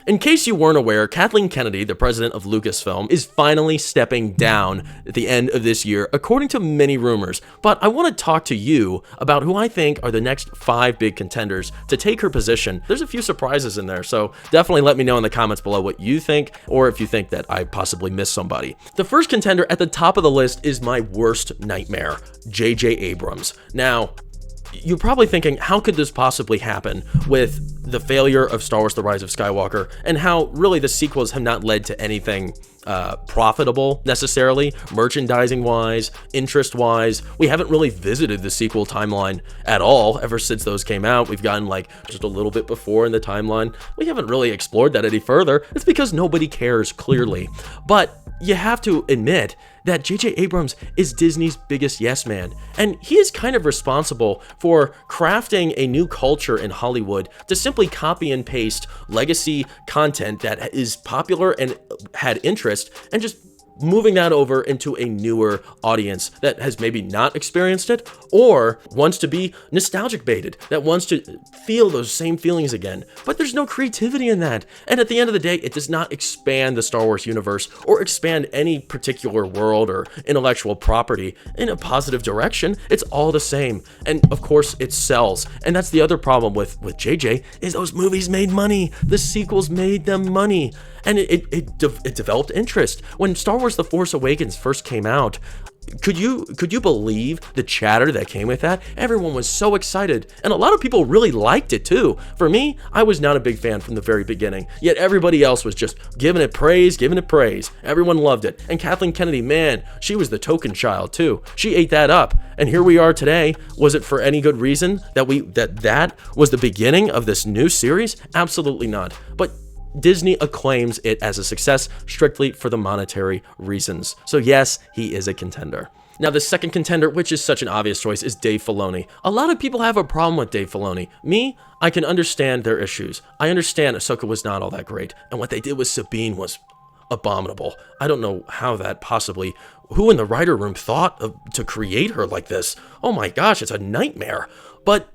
In case you weren't aware, Kathleen Kennedy, the president of Lucasfilm, is finally stepping down at the end of this year, according to many rumors. But I want to talk to you about who I think are the next 5 big contenders to take her position. There's a few surprises in there, so definitely let me know in the comments below what you think, or if you think that I possibly missed somebody. The first contender at the top of the list is my worst nightmare, J.J. Abrams. Now, you're probably thinking, how could this possibly happen with the failure of Star Wars: The Rise of Skywalker, and how really the sequels have not led to anything profitable necessarily, merchandising-wise, interest-wise. We haven't really visited the sequel timeline at all ever since those came out. We've gotten like just a little bit before in the timeline. We haven't really explored that any further. It's because nobody cares, clearly. But you have to admit that J.J. Abrams is Disney's biggest yes man, and he is kind of responsible for crafting a new culture in Hollywood to simply copy and paste legacy content that is popular and had interest, and just moving that over into a newer audience that has maybe not experienced it or wants to be nostalgic baited, that wants to feel those same feelings again. But there's no creativity in that. And at the end of the day, it does not expand the Star Wars universe or expand any particular world or intellectual property in a positive direction. It's all the same. And of course, it sells. And that's the other problem with JJ, is those movies made money. The sequels made them money. And it developed interest. When Star Wars: The Force Awakens first came out, could you believe the chatter that came with that? Everyone was so excited, and a lot of people really liked it too. For me, I was not a big fan from the very beginning, yet everybody else was just giving it praise. Everyone loved it. And Kathleen Kennedy, man, she was the token child too. She ate that up. And here we are today. Was it for any good reason that was the beginning of this new series? Absolutely not. But Disney acclaims it as a success strictly for the monetary reasons. So yes, he is a contender. Now, the second contender, which is such an obvious choice, is Dave Filoni. A lot of people have a problem with Dave Filoni. Me, I can understand their issues. I understand Ahsoka was not all that great, and what they did with Sabine was abominable. I don't know how that possibly, who in the writer room thought to create her like this? Oh my gosh, it's a nightmare. But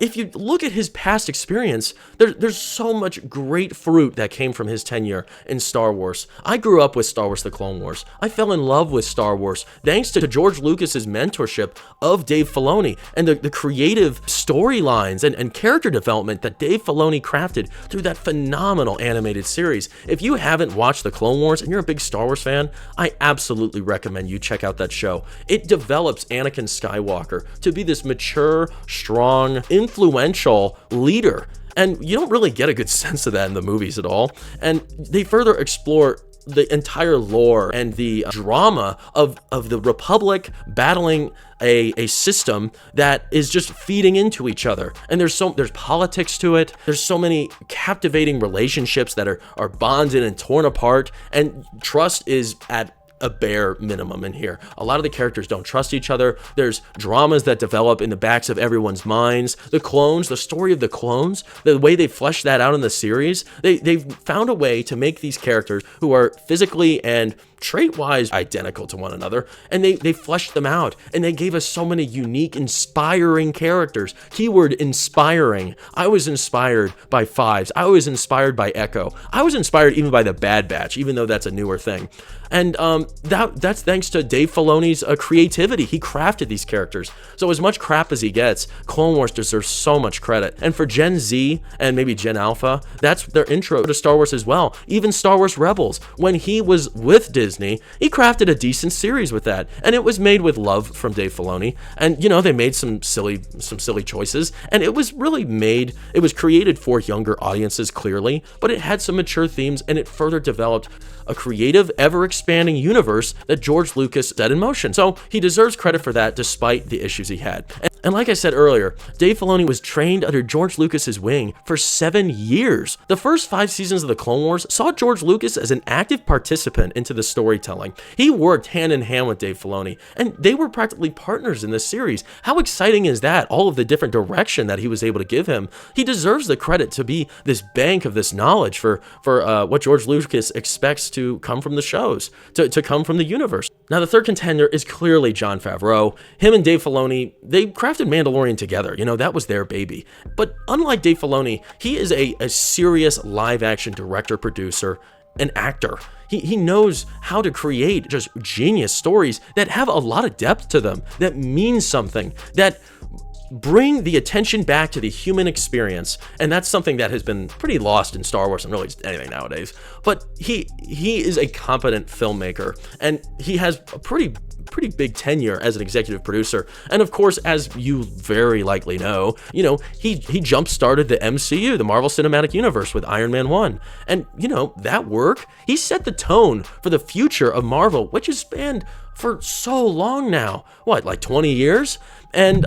if you look at his past experience, there's so much great fruit that came from his tenure in Star Wars. I grew up with Star Wars: The Clone Wars. I fell in love with Star Wars thanks to George Lucas's mentorship of Dave Filoni and the creative storylines and character development that Dave Filoni crafted through that phenomenal animated series. If you haven't watched The Clone Wars and you're a big Star Wars fan, I absolutely recommend you check out that show. It develops Anakin Skywalker to be this mature, strong, influential leader, and you don't really get a good sense of that in the movies at all. And they further explore the entire lore and the drama of the Republic battling a system that is just feeding into each other. And there's politics to it. There's so many captivating relationships that are bonded and torn apart, and trust is at a bare minimum in here. A lot of the characters don't trust each other. There's dramas that develop in the backs of everyone's minds. The clones, the story of the clones, the way they fleshed that out in the series, they've found a way to make these characters who are physically and trait-wise identical to one another, and they fleshed them out, and they gave us so many unique, inspiring characters. Keyword inspiring. I was inspired by Fives. I was inspired by Echo. I was inspired even by the Bad Batch, even though that's a newer thing. And that's thanks to Dave Filoni's creativity. He crafted these characters. So as much crap as he gets, Clone Wars deserves so much credit. And for Gen Z and maybe Gen Alpha, that's their intro to Star Wars as well. Even Star Wars Rebels, when he was with Disney, he crafted a decent series with that. And it was made with love from Dave Filoni. And, you know, they made some silly choices. And it was created for younger audiences, clearly. But it had some mature themes, and it further developed a creative, ever-expanding universe that George Lucas set in motion. So he deserves credit for that despite the issues he had. And like I said earlier, Dave Filoni was trained under George Lucas's wing for 7 years. The first 5 seasons of The Clone Wars saw George Lucas as an active participant into the storytelling. He worked hand in hand with Dave Filoni, and they were practically partners in this series. How exciting is that? All of the different direction that he was able to give him. He deserves the credit to be this bank of this knowledge for what George Lucas expects to come from the shows, to come come from the universe. Now, the third contender is clearly Jon Favreau. Him and Dave Filoni, they crafted Mandalorian together. That was their baby. But unlike Dave Filoni, he is a serious live-action director, producer, and actor. He knows how to create just genius stories that have a lot of depth to them, that mean something, that bring the attention back to the human experience. And that's something that has been pretty lost in Star Wars and really just anything nowadays. But he is a competent filmmaker, and he has a pretty big tenure as an executive producer. And of course, as you very likely know, he jump-started the MCU, the Marvel Cinematic Universe, with Iron Man 1. And, that work, he set the tone for the future of Marvel, which has spanned for so long now. What, like 20 years? And,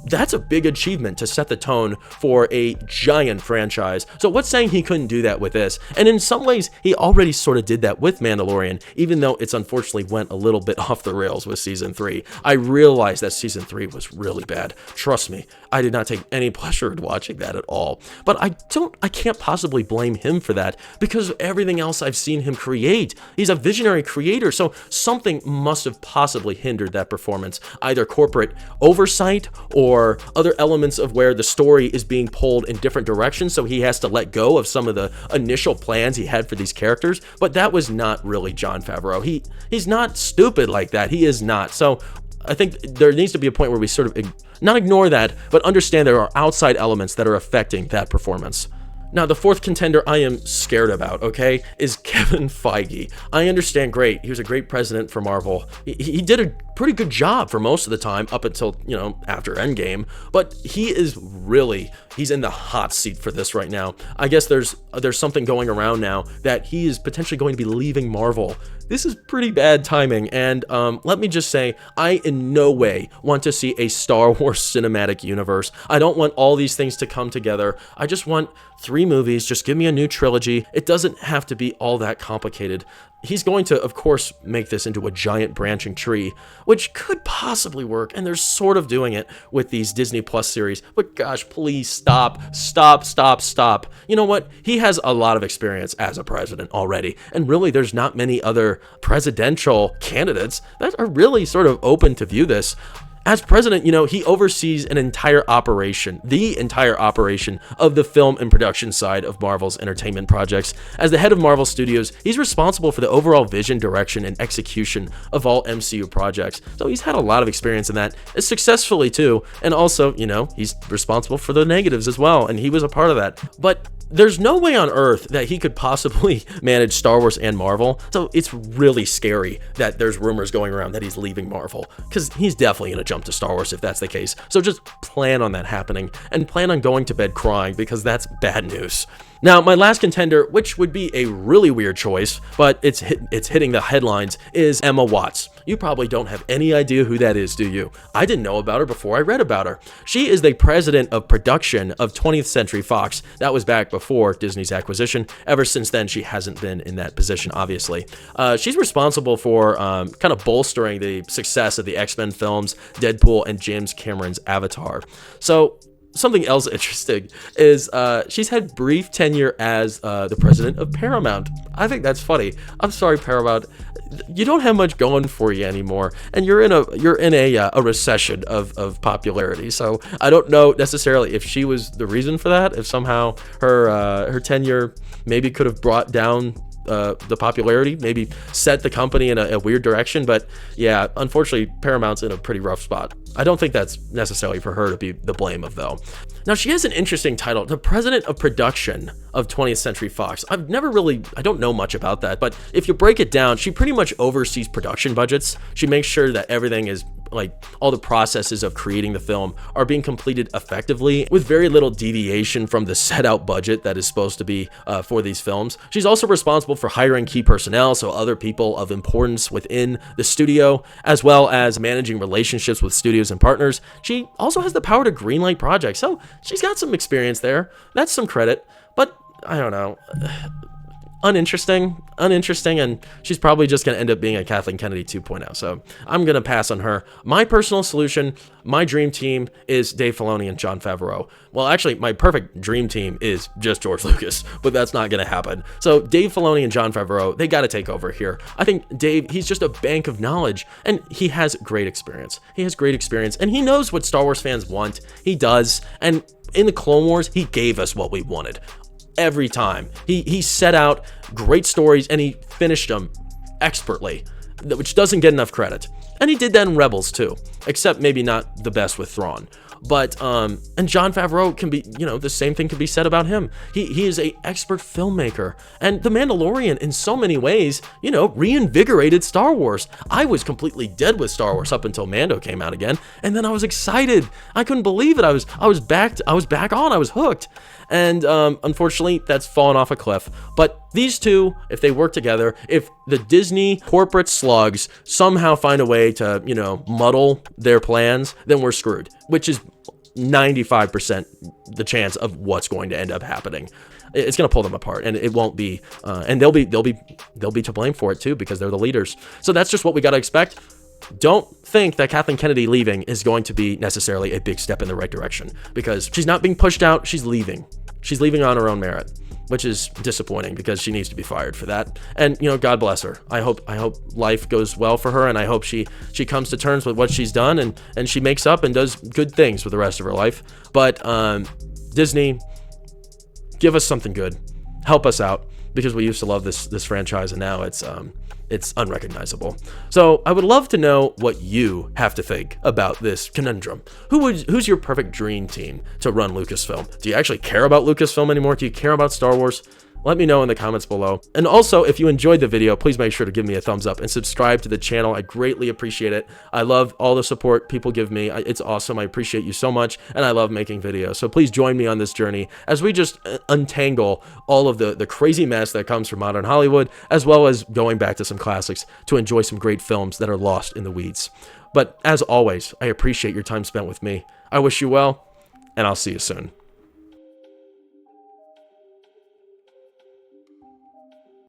that's a big achievement to set the tone for a giant franchise. So what's saying he couldn't do that with this? And in some ways, he already sort of did that with Mandalorian, even though it's unfortunately went a little bit off the rails with season 3. I realized that season 3 was really bad. Trust me, I did not take any pleasure in watching that at all. But I can't possibly blame him for that because of everything else I've seen him create. He's a visionary creator, so something must have possibly hindered that performance, either corporate oversight or other elements of where the story is being pulled in different directions, so he has to let go of some of the initial plans he had for these characters. But that was not really Jon Favreau. He's not stupid like that. He is not. So I think there needs to be a point where we sort of not ignore that, but understand there are outside elements that are affecting that performance. Now, the fourth contender I am scared about, okay, is Kevin Feige. I understand, great. He was a great president for Marvel. He did a pretty good job for most of the time up until, after Endgame. But he's in the hot seat for this right now. I guess there's something going around now that he is potentially going to be leaving Marvel. This is pretty bad timing, and let me just say, I in no way want to see a Star Wars cinematic universe. I don't want all these things to come together. I just want 3 movies. Just give me a new trilogy. It doesn't have to be all that complicated. He's going to, of course, make this into a giant branching tree, which could possibly work, and they're sort of doing it with these Disney Plus series. But gosh, please stop. You know what? He has a lot of experience as a president already, and really there's not many other presidential candidates that are really sort of open to view this. As president, he oversees the entire operation of the film and production side of Marvel's entertainment projects. As the head of Marvel Studios, he's responsible for the overall vision, direction, and execution of all MCU projects. So he's had a lot of experience in that, successfully too. And also, he's responsible for the negatives as well, and he was a part of that. But there's no way on earth that he could possibly manage Star Wars and Marvel, so it's really scary that there's rumors going around that he's leaving Marvel, because he's definitely going to jump to Star Wars if that's the case. So just plan on that happening, and plan on going to bed crying, because that's bad news. Now, my last contender, which would be a really weird choice, but it's hitting the headlines, is Emma Watts. You probably don't have any idea who that is, do you? I didn't know about her before I read about her. She is the president of production of 20th Century Fox. That was back before Disney's acquisition. Ever since then, she hasn't been in that position, obviously. She's responsible for kind of bolstering the success of the X-Men films, Deadpool, and James Cameron's Avatar. So something else interesting is she's had brief tenure as the president of Paramount. I think that's funny. I'm sorry, Paramount. You don't have much going for you anymore, and you're in a recession of popularity. So I don't know necessarily if she was the reason for that. If somehow her tenure maybe could have brought down the popularity, maybe set the company in a weird direction. But yeah, unfortunately, Paramount's in a pretty rough spot. I don't think that's necessarily for her to be the blame of, though. Now, she has an interesting title, the president of production of 20th Century Fox. I don't know much about that, but if you break it down, she pretty much oversees production budgets. She makes sure that everything is, like, all the processes of creating the film are being completed effectively with very little deviation from the set out budget that is supposed to be for these films. She's also responsible for hiring key personnel, so other people of importance within the studio, as well as managing relationships with studios and partners. She also has the power to greenlight projects, so she's got some experience there. That's some credit, but I don't know. uninteresting, and she's probably just going to end up being a Kathleen Kennedy 2.0. So I'm going to pass on her. My personal solution, my dream team is Dave Filoni and Jon Favreau. Well, actually, my perfect dream team is just George Lucas, but that's not going to happen. So Dave Filoni and Jon Favreau, they got to take over here. I think Dave, he's just a bank of knowledge, and he has great experience. And he knows what Star Wars fans want. He does. And in the Clone Wars, he gave us what we wanted. Every time. He set out great stories, and he finished them expertly, which doesn't get enough credit. And he did that in Rebels too, except maybe not the best with Thrawn. But and Jon Favreau can be, the same thing can be said about him. He is a expert filmmaker, and The Mandalorian in so many ways, reinvigorated Star Wars. I was completely dead with Star Wars up until Mando came out again, and then I was excited. I couldn't believe it. I was back on. I was hooked. And unfortunately, that's fallen off a cliff. But these two, if they work together, if the Disney corporate slugs somehow find a way to, muddle their plans, then we're screwed, which is 95% the chance of what's going to end up happening. It's going to pull them apart, and it won't be, and they'll be to blame for it too, because they're the leaders. So that's just what we got to expect. Don't think that Kathleen Kennedy leaving is going to be necessarily a big step in the right direction, because she's not being pushed out. She's leaving. She's leaving on her own merit, which is disappointing because she needs to be fired for that. And, God bless her. I hope life goes well for her, and I hope she comes to terms with what she's done, and she makes up and does good things with the rest of her life. But Disney, give us something good. Help us out, because we used to love this franchise, and now it's unrecognizable. So I would love to know what you have to think about this conundrum. Who's your perfect dream team to run Lucasfilm? Do you actually care about Lucasfilm anymore? Do you care about Star Wars? Let me know in the comments below. And also, if you enjoyed the video, please make sure to give me a thumbs up and subscribe to the channel. I greatly appreciate it. I love all the support people give me. It's awesome. I appreciate you so much, and I love making videos. So please join me on this journey as we just untangle all of the crazy mess that comes from modern Hollywood, as well as going back to some classics to enjoy some great films that are lost in the weeds. But as always, I appreciate your time spent with me. I wish you well, and I'll see you soon.